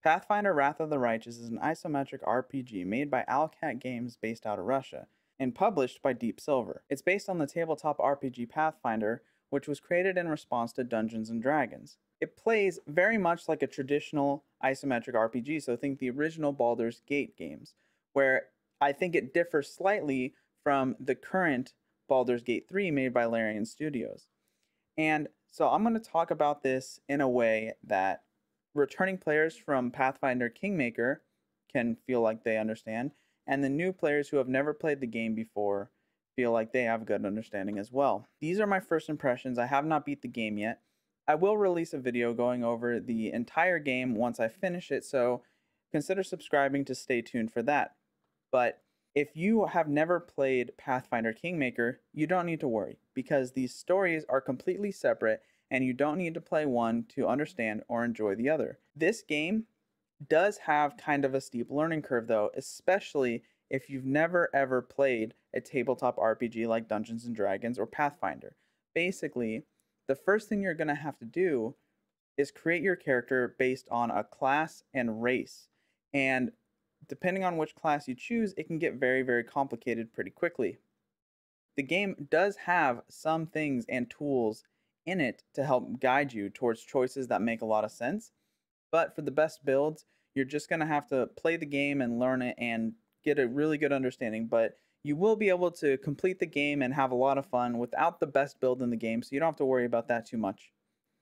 Pathfinder Wrath of the Righteous is an isometric RPG made by Owlcat Games based out of Russia, and published by Deep Silver. It's based on the tabletop RPG Pathfinder, which was created in response to Dungeons & Dragons. It plays very much like a traditional isometric RPG, so think the original Baldur's Gate games, where I think it differs slightly from the current Baldur's Gate 3 made by Larian Studios. And so I'm going to talk about this in a way that returning players from Pathfinder Kingmaker can feel like they understand, and the new players who have never played the game before feel like they have a good understanding as well. These are my first impressions. I have not beat the game yet. I will release a video going over the entire game once I finish it, so consider subscribing to stay tuned for that. But if you have never played Pathfinder Kingmaker, you don't need to worry, because these stories are completely separate and you don't need to play one to understand or enjoy the other. This game does have kind of a steep learning curve though, especially if you've never ever played a tabletop RPG like Dungeons & Dragons or Pathfinder. Basically, the first thing you're going to have to do is create your character based on a class and race. And depending on which class you choose, it can get very, very complicated pretty quickly. The game does have some things and tools in it to help guide you towards choices that make a lot of sense. But for the best builds, you're just going to have to play the game and learn it and get a really good understanding. But you will be able to complete the game and have a lot of fun without the best build in the game, so you don't have to worry about that too much.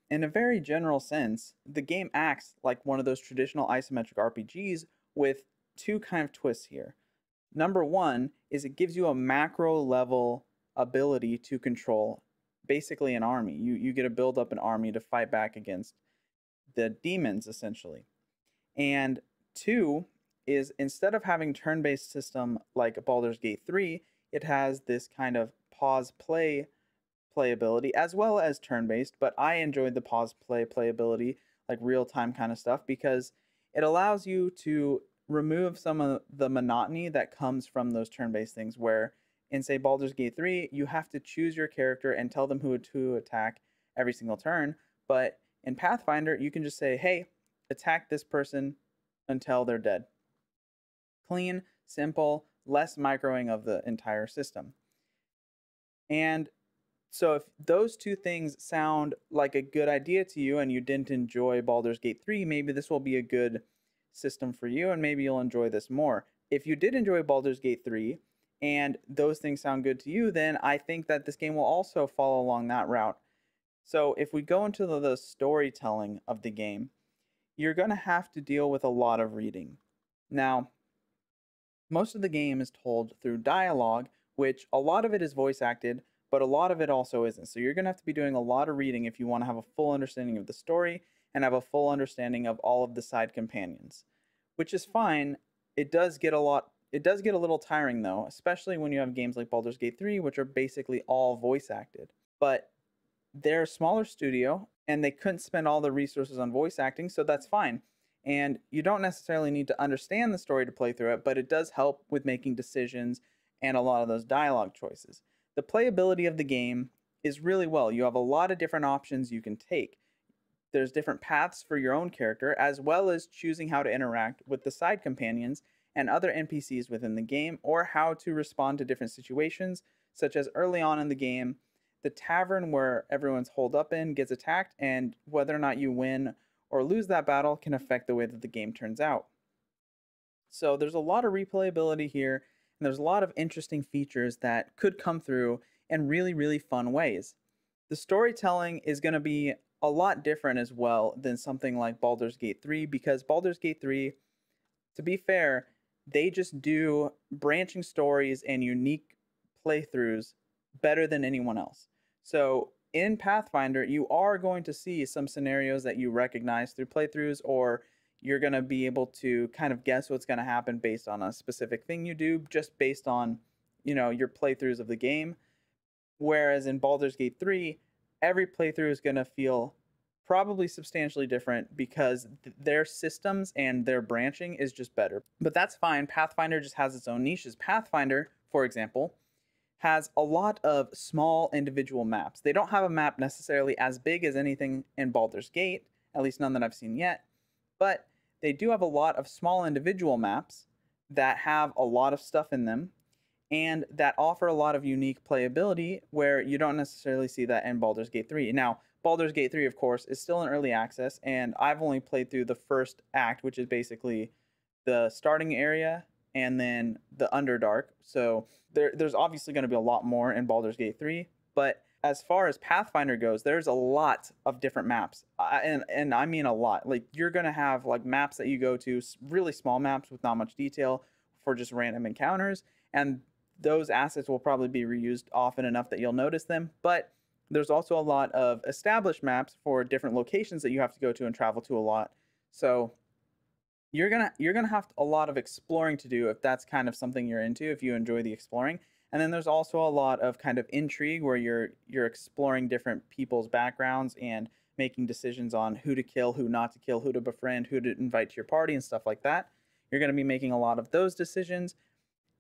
In a very general sense, the game acts like one of those traditional isometric RPGs with two kind of twists here. Number one is it gives you a macro level ability to control basically an army. You get to build up an army to fight back against the demons, essentially. And two is instead of having turn-based system like Baldur's Gate 3, it has this kind of pause play playability as well as turn-based, but I enjoyed the pause play playability, like real-time kind of stuff, because it allows you to remove some of the monotony that comes from those turn-based things, where in, say, Baldur's Gate 3, you have to choose your character and tell them who to attack every single turn. But in Pathfinder, you can just say, hey, attack this person until they're dead. Clean, simple, less microing of the entire system. And so if those two things sound like a good idea to you and you didn't enjoy Baldur's Gate 3, maybe this will be a good system for you and maybe you'll enjoy this more. If you did enjoy Baldur's Gate 3 and those things sound good to you, then I think that this game will also follow along that route. So if we go into the storytelling of the game, you're going to have to deal with a lot of reading. Now, most of the game is told through dialogue, which a lot of it is voice acted, but a lot of it also isn't. So you're going to have to be doing a lot of reading if you want to have a full understanding of the story and have a full understanding of all of the side companions, which is fine. It does get a little tiring though, especially when you have games like Baldur's Gate 3, which are basically all voice acted. But they're a smaller studio and they couldn't spend all the resources on voice acting, so that's fine. And you don't necessarily need to understand the story to play through it, but it does help with making decisions and a lot of those dialogue choices. The playability of the game is really well. You have a lot of different options you can take. There's different paths for your own character, as well as choosing how to interact with the side companions and other NPCs within the game, or how to respond to different situations, such as early on in the game, the tavern where everyone's holed up in gets attacked, and whether or not you win or lose that battle can affect the way that the game turns out. So there's a lot of replayability here, and there's a lot of interesting features that could come through in really, really fun ways. The storytelling is going to be a lot different as well than something like Baldur's Gate 3, because Baldur's Gate 3, to be fair, they just do branching stories and unique playthroughs better than anyone else. So in Pathfinder, you are going to see some scenarios that you recognize through playthroughs, or you're going to be able to kind of guess what's going to happen based on a specific thing you do, just based on, your playthroughs of the game. Whereas in Baldur's Gate 3, every playthrough is going to feel probably substantially different because their systems and their branching is just better. But that's fine. Pathfinder just has its own niches. Pathfinder, for example, has a lot of small individual maps. They don't have a map necessarily as big as anything in Baldur's Gate, at least none that I've seen yet, but they do have a lot of small individual maps that have a lot of stuff in them and that offer a lot of unique playability where you don't necessarily see that in Baldur's Gate 3. Now, Baldur's Gate 3, of course, is still in early access, and I've only played through the first act, which is basically the starting area and then the Underdark. So there's obviously going to be a lot more in Baldur's Gate 3, but as far as Pathfinder goes, there's a lot of different maps, and I mean a lot. Like, you're going to have like maps that you go to, really small maps with not much detail for just random encounters, and those assets will probably be reused often enough that you'll notice them. But there's also a lot of established maps for different locations that you have to go to and travel to a lot. So you're gonna have a lot of exploring to do if that's kind of something you're into, if you enjoy the exploring. And then there's also a lot of kind of intrigue where you're exploring different people's backgrounds and making decisions on who to kill, who not to kill, who to befriend, who to invite to your party, and stuff like that. You're going to be making a lot of those decisions,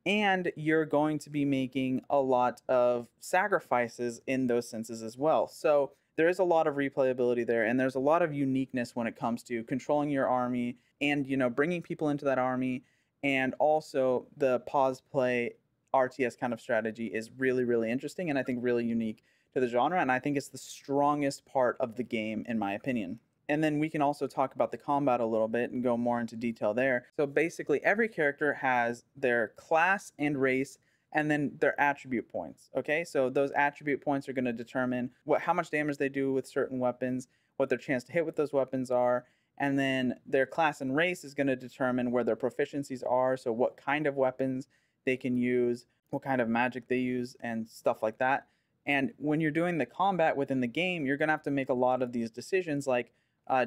and you're going to be making a lot of sacrifices in those senses as well. So there is a lot of replayability there, and there's a lot of uniqueness when it comes to controlling your army and, you know, bringing people into that army. And also the pause play RTS kind of strategy is really, really interesting, and I think really unique to the genre, and I think it's the strongest part of the game in my opinion. And then we can also talk about the combat a little bit and go more into detail there. So basically every character has their class and race and then their attribute points. Okay, so those attribute points are going to determine how much damage they do with certain weapons, what their chance to hit with those weapons are, and then their class and race is going to determine where their proficiencies are, so what kind of weapons they can use, what kind of magic they use, and stuff like that. And when you're doing the combat within the game, you're going to have to make a lot of these decisions, like,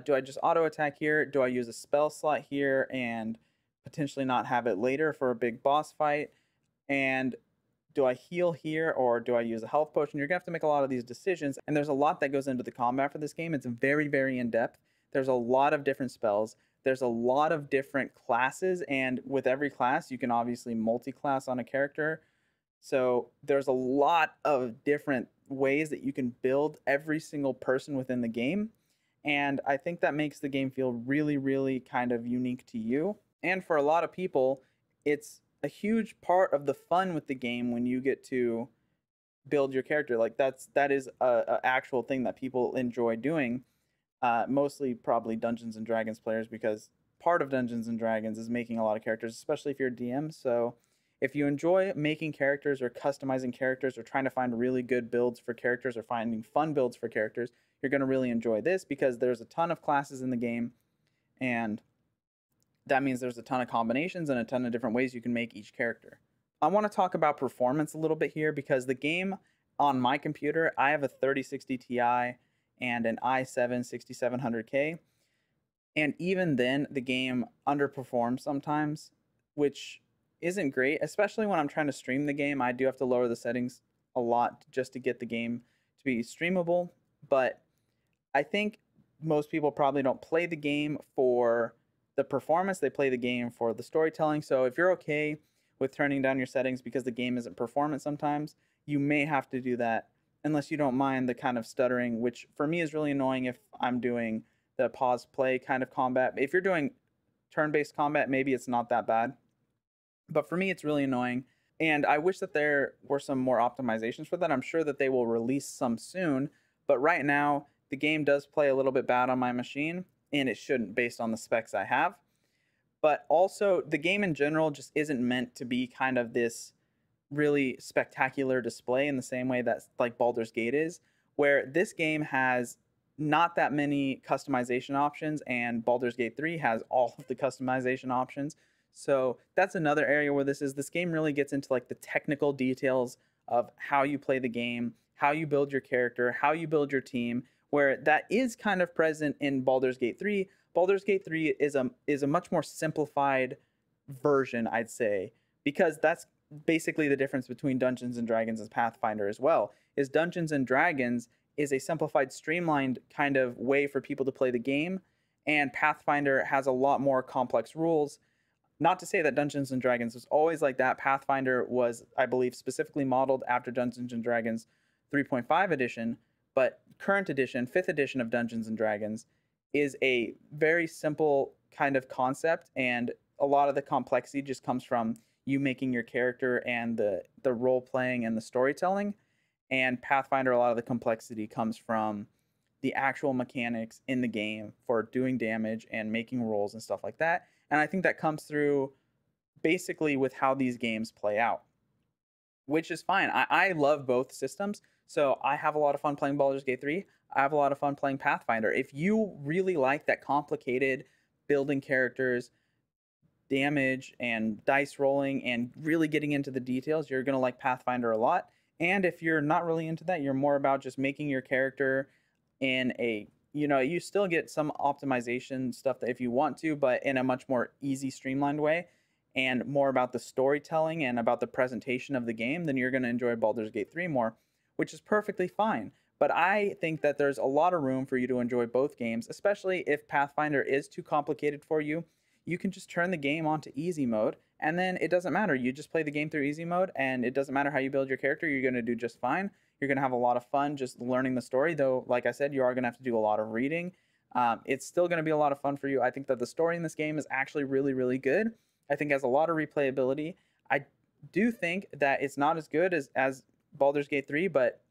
do I just auto attack here? Do I use a spell slot here and potentially not have it later for a big boss fight? And do I heal here or do I use a health potion? You're going to have to make a lot of these decisions. And there's a lot that goes into the combat for this game. It's very, very in depth. There's a lot of different spells. There's a lot of different classes. And with every class, you can obviously multi-class on a character. So there's a lot of different ways that you can build every single person within the game. And I think that makes the game feel really, really kind of unique to you. And for a lot of people, it's a huge part of the fun with the game when you get to build your character. Like that is a actual thing that people enjoy doing. Mostly probably Dungeons and Dragons players, because part of Dungeons and Dragons is making a lot of characters, especially if you're a DM. So if you enjoy making characters or customizing characters or trying to find really good builds for characters or finding fun builds for characters, you're going to really enjoy this, because there's a ton of classes in the game, and that means there's a ton of combinations and a ton of different ways you can make each character. I want to talk about performance a little bit here, because the game on my computer, I have a 3060 Ti and an i7 6700K, and even then the game underperforms sometimes, which isn't great, especially when I'm trying to stream the game. I do have to lower the settings a lot just to get the game to be streamable, but I think most people probably don't play the game for the performance, they play the game for the storytelling. So if you're okay with turning down your settings because the game isn't performant sometimes, you may have to do that, unless you don't mind the kind of stuttering, which for me is really annoying if I'm doing the pause play kind of combat. If you're doing turn-based combat, maybe it's not that bad. But for me, it's really annoying. And I wish that there were some more optimizations for that. I'm sure that they will release some soon. But right now, the game does play a little bit bad on my machine, and it shouldn't based on the specs I have. But also, the game in general just isn't meant to be kind of this really spectacular display in the same way that like Baldur's Gate is, where this game has not that many customization options, and Baldur's Gate 3 has all of the customization options. So that's another area where this game really gets into like the technical details of how you play the game, how you build your character, how you build your team, where that is kind of present in Baldur's Gate 3. Baldur's Gate 3 is a much more simplified version, I'd say, because that's basically the difference between Dungeons and Dragons and Pathfinder as well. Is Dungeons and Dragons is a simplified, streamlined kind of way for people to play the game, and Pathfinder has a lot more complex rules. Not to say that Dungeons and Dragons was always like that. Pathfinder was, I believe, specifically modeled after Dungeons and Dragons 3.5 edition, but current edition, 5th edition of Dungeons and Dragons is a very simple kind of concept, and a lot of the complexity just comes from you making your character and the role playing and the storytelling. And Pathfinder, a lot of the complexity comes from the actual mechanics in the game for doing damage and making rolls and stuff like that. And I think that comes through basically with how these games play out, which is fine. I love both systems. So I have a lot of fun playing Baldur's Gate 3. I have a lot of fun playing Pathfinder. If you really like that complicated building characters, damage, and dice rolling, and really getting into the details, you're going to like Pathfinder a lot. And if you're not really into that, you're more about just making your character in a, you still get some optimization stuff that if you want to, but in a much more easy, streamlined way, and more about the storytelling and about the presentation of the game, then you're going to enjoy Baldur's Gate 3 more, which is perfectly fine. But I think that there's a lot of room for you to enjoy both games, especially if Pathfinder is too complicated for you. You can just turn the game onto easy mode, and then it doesn't matter. You just play the game through easy mode, and it doesn't matter how you build your character. You're going to do just fine. You're going to have a lot of fun just learning the story, though, like I said, you are going to have to do a lot of reading. It's still going to be a lot of fun for you. I think that the story in this game is actually really, really good. I think it has a lot of replayability. I do think that it's not as good as Baldur's Gate 3, but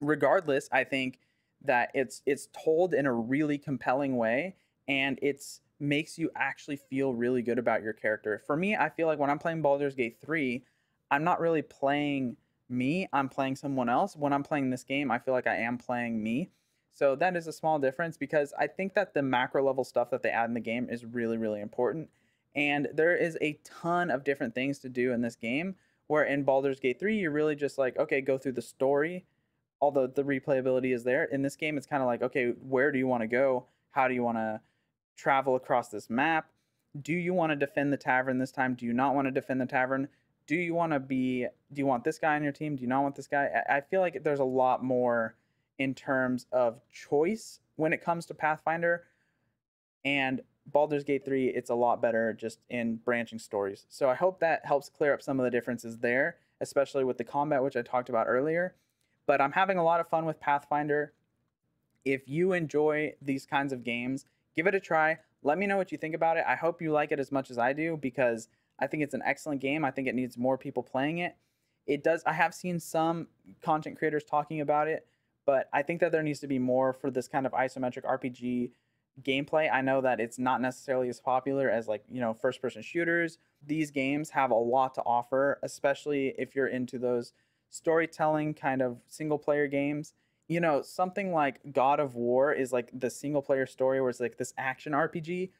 regardless, I think that it's told in a really compelling way, and it's makes you actually feel really good about your character. For me, I feel like when I'm playing Baldur's Gate 3, I'm not really playing me, I'm playing someone else. When I'm playing this game, I feel like I am playing me. So that is a small difference, because I think that the macro level stuff that they add in the game is really, really important. And there is a ton of different things to do in this game, where in Baldur's Gate 3, you're really just like, okay, go through the story, although the replayability is there. In this game, it's kind of like, okay, where do you want to go? How do you want to travel across this map? Do you want to defend the tavern this time? Do you not want to defend the tavern? Do you want this guy on your team? Do you not want this guy? I feel like there's a lot more in terms of choice when it comes to Pathfinder, and Baldur's Gate 3, it's a lot better just in branching stories. So I hope that helps clear up some of the differences there, especially with the combat, which I talked about earlier. But I'm having a lot of fun with Pathfinder. If you enjoy these kinds of games, give it a try. Let me know what you think about it. I hope you like it as much as I do, because I think it's an excellent game. I think it needs more people playing it. I have seen some content creators talking about it, but I think that there needs to be more for this kind of isometric RPG gameplay. I know that it's not necessarily as popular as, like, first person shooters. These games have a lot to offer, especially if you're into those storytelling kind of single player games. Something like God of War is like the single player story where it's like this action RPG.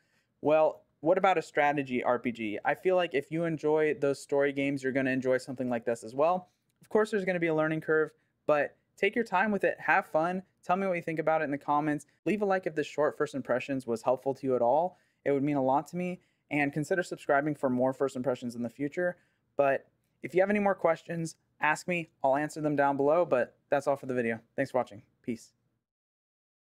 Well, what about a strategy RPG? I feel like if you enjoy those story games, you're going to enjoy something like this as well. Of course, there's going to be a learning curve, but take your time with it. Have fun. Tell me what you think about it in the comments. Leave a like if this short first impressions was helpful to you at all. It would mean a lot to me. And consider subscribing for more first impressions in the future. But if you have any more questions, ask me. I'll answer them down below. But that's all for the video. Thanks for watching. Peace.